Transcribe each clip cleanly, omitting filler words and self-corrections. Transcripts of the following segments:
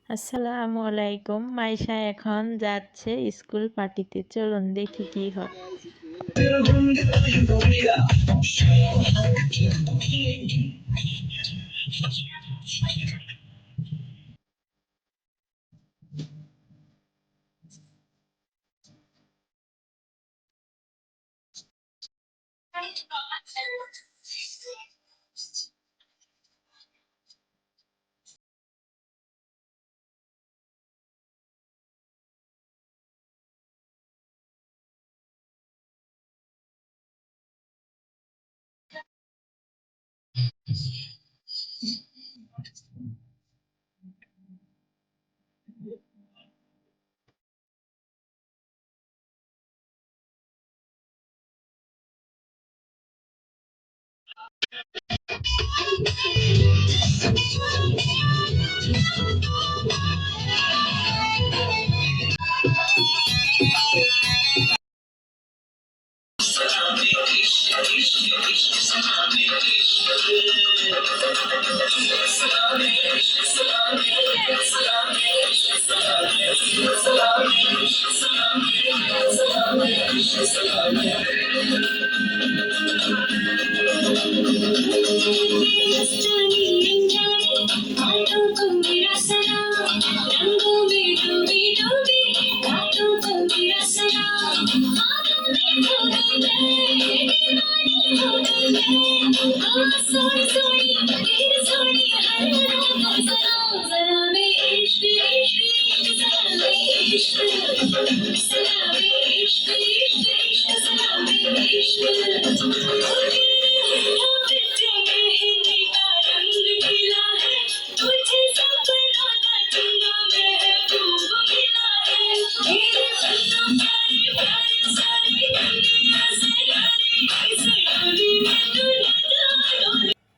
আসসালামু আলাইকুম। মাইশা এখন যাচ্ছে স্কুল পার্টিতে। চলুন দেখি কি হয়।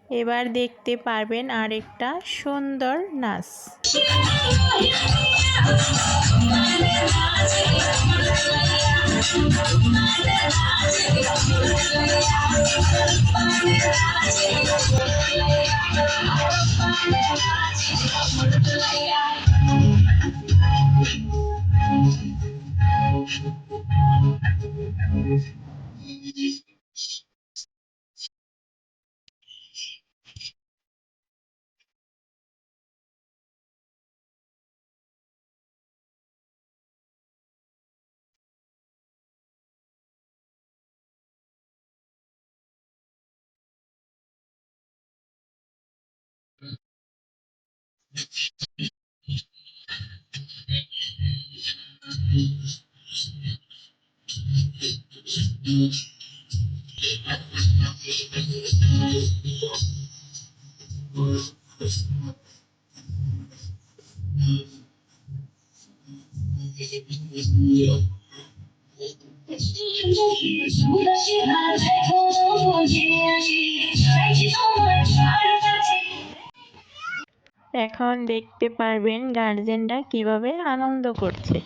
এবার দেখতে পারবেন আরেকটা সুন্দর নাচ। এখন দেখতে পারবেন গার্জেনরা কিভাবে আনন্দ করছে।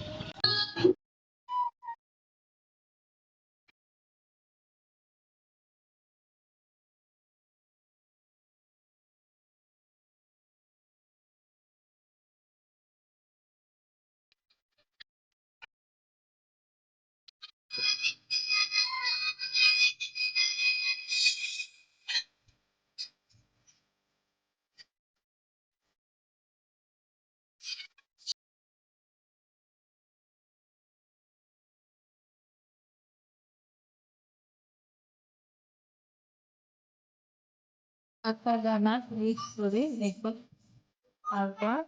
আঁকা গানা ক্লিক করে দেখবেন, তারপর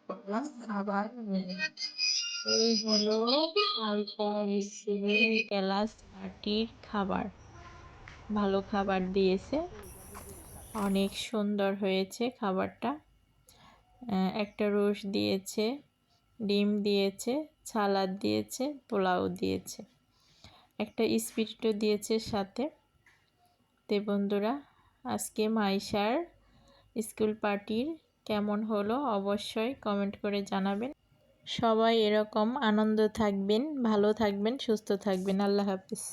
করলাম আবার এই হলো আলপা ক্লাস পার্টির খাবার। ভালো খাবার দিয়েছে, অনেক সুন্দর হয়েছে খাবারটা। একটা রোস্ট দিয়েছে, ডিম দিয়েছে, সালাদ দিয়েছে, পোলাও দিয়েছে, একটা স্পিরিটও দিয়েছে সাথে। তে বন্ধুরা, আজকে মাইশার স্কুল পার্টির কেমন হলো অবশ্যই কমেন্ট করে জানাবেন। সবাই এরকম আনন্দ থাকবেন, ভালো থাকবেন, সুস্থ থাকবেন। আল্লাহ হাফিজ।